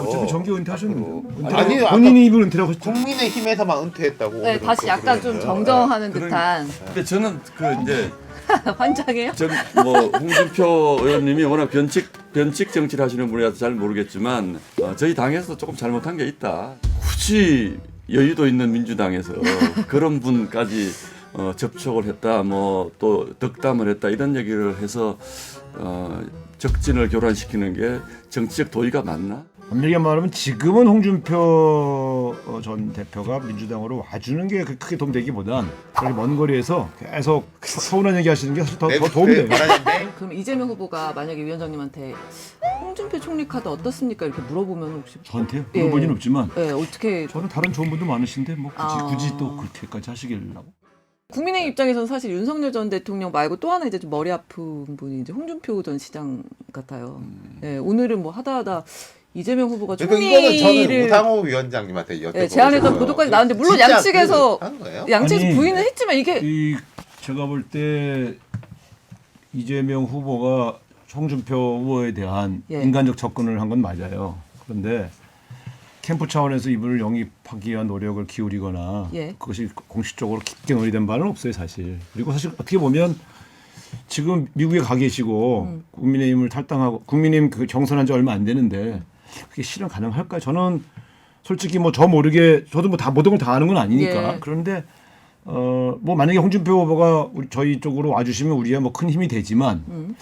어차피 정기 은퇴하셨는데. 아니, 본인이 입을 은퇴라고 했죠. 국민의힘에서만 은퇴했다고. 네, 다시 약간 좀 정정하는 듯한 근데 저는 그 이제 환장해요. 뭐 홍준표 의원님이 워낙 변칙 정치를 하시는 분이라서 잘 모르겠지만 저희 당에서 조금 잘못한 게 있다. 굳이 여유도 있는 민주당에서 그런 분까지 접촉을 했다, 뭐 또 덕담을 했다 이런 얘기를 해서 적진을 교란시키는 게 정치적 도의가 맞나? 엄밀히 말하면 지금은 홍준표 전 대표가 민주당으로 와주는 게 크게 도움되기보단 저기 먼 거리에서 계속 서운한 얘기 하시는 게 사실 더 도움이 돼요. 그럼 이재명 후보가 만약에 위원장님한테 홍준표 총리 카드 어떻습니까? 이렇게 물어보면 혹시 저한테요? 예. 물어볼 일은 없지만 네, 어떻게 저는 다른 좋은 분도 많으신데 뭐 굳이 또 그렇게까지 하시길라고. 국민의 입장에서는 사실 윤석열 전 대통령 말고 또 하나 이제 좀 머리 아픈 분이 이제 홍준표 전 시장 같아요. 네, 오늘은 뭐 하다 이재명 후보가 그러니까 이거는 저는 총리를 우상호 위원장님한테 여쭤보고 네, 제안했던 싶어요. 보도까지 나왔는데 물론 진짜 양측에서 하는 거예요? 아니, 부인은 했지만 이게 제가 볼 때 이재명 후보가 홍준표 후보에 대한 예. 인간적 접근을 한 건 맞아요. 그런데 캠프 차원에서 이분을 영입하기 위한 노력을 기울이거나 예. 그것이 공식적으로 깊게 논의된 바는 없어요, 사실. 그리고 사실 어떻게 보면 지금 미국에 가 계시고 국민의힘을 탈당하고 국민의힘 그 경선한 지 얼마 안 되는데 그게 실현 가능할까요? 저는 솔직히 뭐 저 모르게 저도 뭐 다 모든 걸 다 아는 건 아니니까. 예. 그런데 뭐 만약에 홍준표 후보가 저희 쪽으로 와주시면 우리야 뭐 큰 힘이 되지만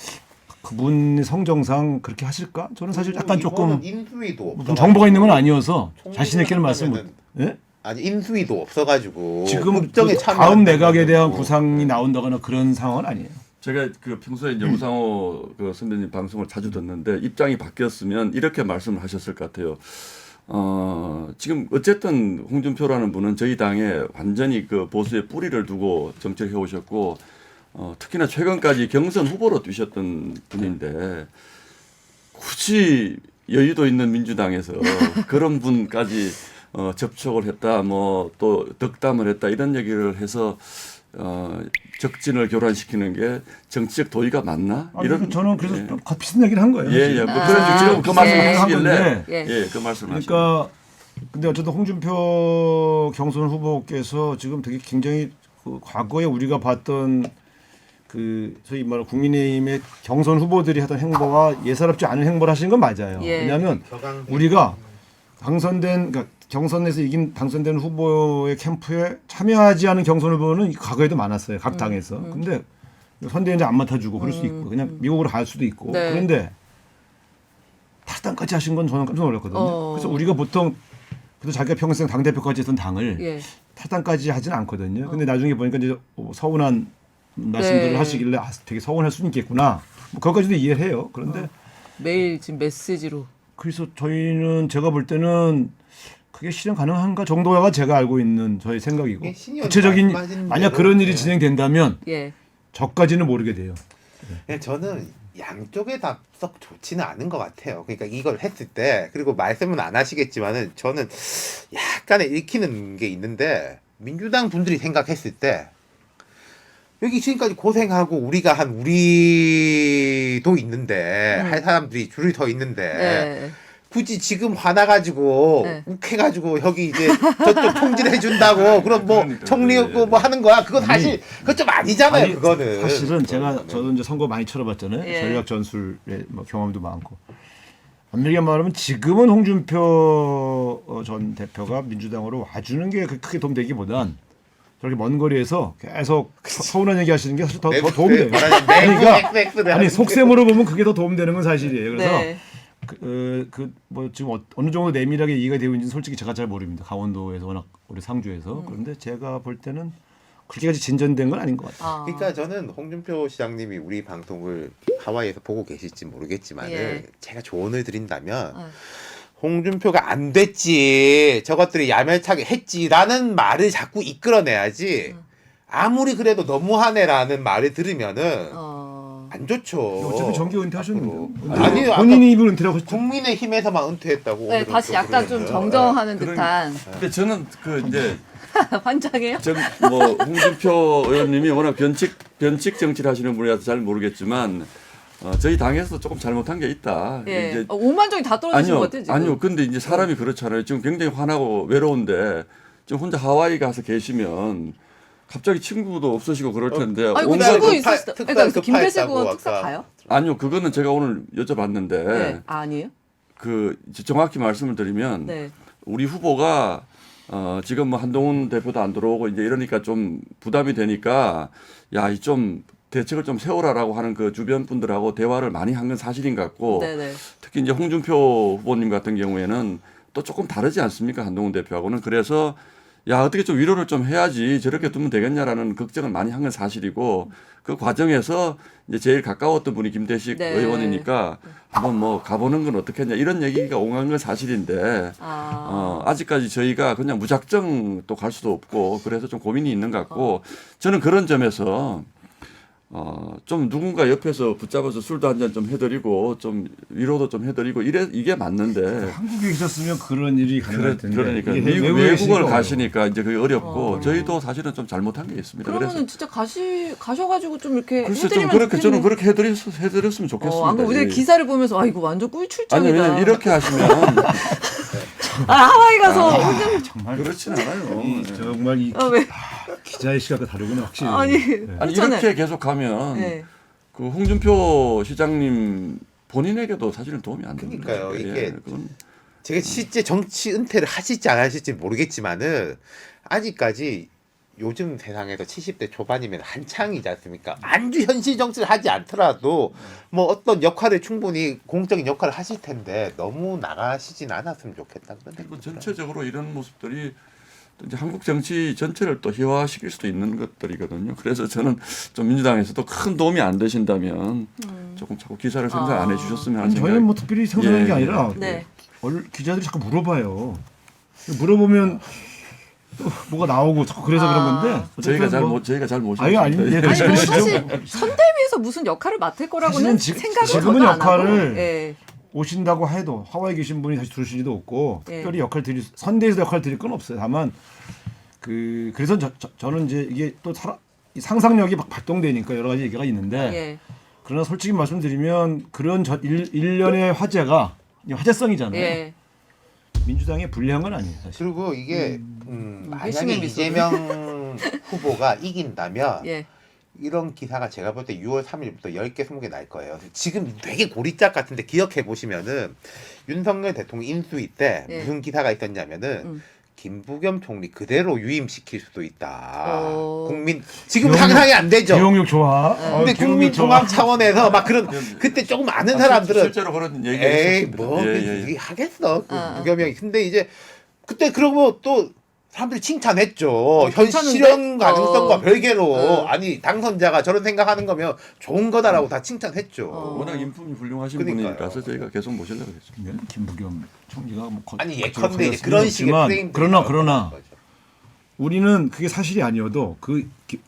그분 성정상 그렇게 하실까? 저는 사실 약간 조금 인수위도 무슨 정보가 있는 건 아니어서 자신 있게는 말씀 못. 예? 아니 인수위도 없어가지고 지금 국정에 그 다음 참여한다는 내각에 대한 거고. 구상이 나온다거나 그런 상황은 아니에요. 제가 그 평소에 이제 우상호 그 선배님 방송을 자주 듣는데 입장이 바뀌었으면 이렇게 말씀을 하셨을 것 같아요. 지금 어쨌든 홍준표라는 분은 저희 당에 완전히 그 보수의 뿌리를 두고 정치를 해오셨고 특히나 최근까지 경선 후보로 뛰셨던 분인데 굳이 여유도 있는 민주당에서 그런 분까지 접촉을 했다, 뭐 또 덕담을 했다 이런 얘기를 해서 적진을 교란시키는 게 정치적 도의가 맞나? 아니, 저는 그래서 좀 비슷한 얘기를 한 거예요. 예. 뭐 그래서 지금 그 예. 말씀을 하시길래 예. 그 말씀을 하시길래 그러니까 근데 어쨌든 홍준표 경선 후보께서 지금 되게 굉장히 그 과거에 우리가 봤던 그 소위 말하는 국민의힘의 경선 후보들이 하던 행보가 예사롭지 않은 행보를 하시는 건 맞아요. 예. 왜냐하면 우리가 그러니까 경선에서 이긴 당선된 후보의 캠프에 참여하지 않은 경선 후보는 과거에도 많았어요. 각 당에서. 근데 선대위원장 안 맡아주고 그럴 수도 있고 그냥 미국으로 갈 수도 있고. 네. 그런데 탈당까지 하신 건 저는 깜짝 놀랐거든요. 그래서 우리가 보통 그래도 자기가 평생 당대표까지 했던 당을 예. 탈당까지 하진 않거든요. 근데 나중에 보니까 이제 서운한 말씀들을 네. 하시길래 되게 서운할 수는 있겠구나. 뭐 그것까지도 이해를 해요. 그런데 매일 지금 메시지로 그래서 저희는 제가 볼 때는 그게 실현 가능한가 정도가 제가 알고 있는 저의 생각이고 이게 신이 구체적인 말씀하신 만약 대로, 그런 일이 네. 진행된다면 예. 저까지는 모르게 돼요. 그냥 저는 양쪽에 다 썩 좋지는 않은 것 같아요. 그러니까 이걸 했을 때 그리고 말씀은 안 하시겠지만은 저는 약간의 읽히는 게 있는데 민주당 분들이 생각했을 때 여기 지금까지 고생하고 우리가 한 우리도 있는데 할 사람들이 줄이 더 있는데 예. 굳이 지금 화나가지고 네. 욱해가지고 여기 이제 저쪽 통질해준다고 그럼 뭐 그러니까, 정리하고 뭐 하는 거야 그건 사실 그건 좀 아니잖아요. 아니, 그거는 사실은 저도 이제 선거 많이 치러봤잖아요. 예. 전략 전술의 뭐 경험도 많고. 엄밀히 말하면 지금은 홍준표 전 대표가 민주당으로 와주는 게 크게 도움되기보단 저렇게 먼 거리에서 계속 서운한 얘기 하시는 게 사실 더 도움이 돼요. 그러니까 아니 속셈으로 보면 그게 더 도움되는 건 사실이에요. 그래서 네. 뭐 지금 어느 정도 내밀하게 이해가 되고 있는지 솔직히 제가 잘 모릅니다. 강원도에서 워낙 우리 상주에서 그런데 제가 볼 때는 그렇게까지 진전된 건 아닌 것 같아요. 그러니까 저는 홍준표 시장님이 우리 방송을 하와이에서 보고 계실지 모르겠지만 예. 제가 조언을 드린다면 홍준표가 안 됐지 저것들이 야멸차게 했지라는 말을 자꾸 이끌어내야지 아무리 그래도 너무하네라는 말을 들으면은 안 좋죠. 어차피 정기 은퇴하셨는데. 아니, 본인이 입을 은퇴라고 했죠. 국민의힘에서만 은퇴했다고. 네, 다시 약간 좀 정정하는 듯한 근데 저는 그 이제 환장해요. 뭐 홍준표 의원님이 워낙 변칙 정치를 하시는 분이라서 잘 모르겠지만 저희 당에서 조금 잘못한 게 있다. 예. 이제 5만 정이 다 떨어지신 것 같아요. 지금. 아니요. 근데 이제 사람이 그렇잖아요. 지금 굉장히 화나고 외로운데 지금 혼자 하와이 가서 계시면 갑자기 친구도 없으시고 그럴 텐데. 아니, 온 친구 거- 있었을 때. 그러니까 김대식 의원 특사 아까. 가요? 아니요. 그거는 제가 오늘 여쭤봤는데 네. 아니에요? 그 이제 정확히 말씀을 드리면 네. 우리 후보가 지금 뭐 한동훈 대표도 안 들어오고 이제 이러니까 좀 부담이 되니까 야, 이 좀 대책을 좀 세워라라고 하는 그 주변 분들하고 대화를 많이 한 건 사실인 것 같고 네네. 특히 이제 홍준표 후보님 같은 경우에는 또 조금 다르지 않습니까? 한동훈 대표하고는. 그래서 야, 어떻게 좀 위로를 좀 해야지 저렇게 두면 되겠냐라는 걱정을 많이 한 건 사실이고 그 과정에서 이제 제일 가까웠던 분이 김대식 네. 의원이니까 한번 뭐 가보는 건 어떻겠냐 이런 얘기가 옹한 건 사실인데 아직까지 저희가 그냥 무작정 또 갈 수도 없고 그래서 좀 고민이 있는 것 같고 저는 그런 점에서 좀 누군가 옆에서 붙잡아서 술도 한 잔 좀 해드리고 좀 위로도 좀 해드리고 이게 맞는데 한국에 계셨으면 그런 일이 가능할 텐데. 그러니까 이게 외국을 계시니까 가시니까 이제 그게 어렵고 저희도 사실은 좀 잘못한 게 있습니다. 그러면은 진짜 가셔가지고 좀 이렇게 글쎄 좀 해드리면 그렇게 저는 좋겠네. 그렇게 해드렸으면 좋겠습니다. 안 그럼 우리가 예. 기사를 보면서 아 이거 완전 꿀 아니 출장이다. 왜냐면 이렇게 하시면 하와이 가서 혼자 정말 그렇진 않아요. 이, 정말 이 왜? 기자의 시각과 다르구나 확실히. 아니 네. 아니 그렇잖아요. 이렇게 계속하면 네. 그 홍준표 시장님 본인에게도 사실은 도움이 안 됩니다. 그러니까요. 이게 그건 제가 실제 정치 은퇴를 하실지 안 하실지 모르겠지만은 아직까지 요즘 세상에서 70대 초반이면 한창이지 않습니까? 아주 현실 정치를 하지 않더라도 뭐 어떤 역할을 충분히 공적인 역할을 하실 텐데 너무 나가시진 않았으면 좋겠다. 그런 그리고 생각이 들어요. 전체적으로 이런 모습들이 또 이제 한국 정치 전체를 또 희화시킬 수도 있는 것들이거든요. 그래서 저는 좀 민주당에서도 큰 도움이 안 되신다면 조금 자꾸 기사를 생각 안 해주셨으면 하는 아니, 생각이. 저희는 뭐 특별히 생각하는 예, 게 아니라 네. 기자들이 자꾸 물어봐요. 물어보면 또 뭐가 나오고 자꾸 그래서 그런 건데 저희가 어쨌든 뭐 저희가 잘 모시는 아니, 아닌데. 예. 아니 뭐 그러시죠. 사실 선대위에서 무슨 역할을 맡을 거라고는 사실은 생각은 지금은 저도 안 하고. 역할을 예. 오신다고 해도 하와이 계신 분이 다시 들으실 리도 없고 예. 특별히 선대에서 역할 드릴 건 없어요. 다만 그래서 저는 이제 이게 또 이 상상력이 막 발동되니까 여러 가지 얘기가 있는데 예. 그러나 솔직히 말씀드리면 그런 일련의 화제가 화제성이잖아요. 예. 민주당의 불리한 건 아니에요, 사실. 그리고 이게 만약에 회심의 미소를. 이재명 후보가 이긴다면 예. 이런 기사가 제가 볼 때 6월 3일부터 10개, 20개 날 거예요. 지금 되게 고리짝 같은데 기억해 보시면은 윤석열 대통령 인수위 때 예. 무슨 기사가 있었냐면은 김부겸 총리 그대로 유임시킬 수도 있다. 국민 지금 기억력- 상상이 안 되죠. 기억력 좋아. 근데 국민 통합 차원에서 막 그런 그때 조금 아는 사람들은 실제로 그런 얘기가 에이 있었습니다. 뭐 예, 예. 이게 하겠어 아. 부겸이 형이. 근데 이제 그때 그러고 또 사람들이 칭찬했죠. 현 괜찮은데? 실현 가능성과 별개로 어. 아니 당선자가 저런 생각하는 거면 좋은 거다라고 다 칭찬했죠. 워낙 인품이 훌륭하신 그러니까요. 분이라서 저희가 계속 모시려고 했습니다. 네, 김부겸 총리가 뭐 아니 거칠고 예컨대 이제 거칠었을 그런 리는 식의 없지만 프레임 그러나 우리는 그게 사실이 아니어도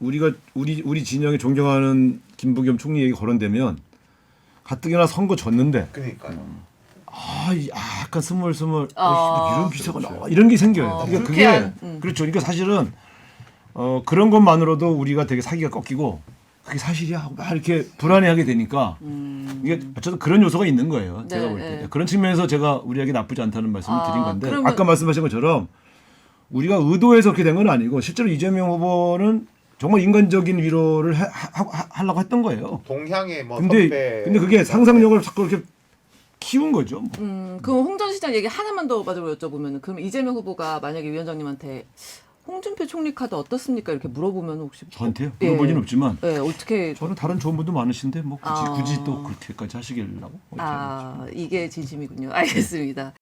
우리 진영이 존경하는 김부겸 총리 얘기 거론되면 가뜩이나 선거 졌는데 그러니까요. 약간 스물스물 아. 이런 기사가 나와 이런 게 생겨요. 그러니까 그게 불쾌한, 그렇죠. 그러니까 사실은 그런 것만으로도 우리가 되게 사기가 꺾이고 그게 사실이야 하고 막 이렇게 불안해하게 되니까 이게 어쨌든 그런 요소가 있는 거예요. 네, 제가 볼 때. 네. 그런 측면에서 제가 우리에게 나쁘지 않다는 말씀을 드린 건데 그러면- 아까 말씀하신 것처럼 우리가 의도해서 그렇게 된 건 아니고 실제로 이재명 후보는 정말 인간적인 위로를 하려고 했던 거예요. 동향의 뭐 근데 선배 그게 상상력을 자꾸 이렇게 키운 거죠. 그럼 홍 전 시장 얘기 하나만 더 마지막으로 여쭤보면 그럼 이재명 후보가 만약에 위원장님한테 홍준표 총리 카드 어떻습니까? 이렇게 물어보면 혹시 저한테요? 예. 물어볼 일은 없지만 네, 어떻게 저는 다른 좋은 분도 많으신데 뭐 아. 굳이 또 그렇게까지 하시길라고? 이게 진심이군요. 알겠습니다.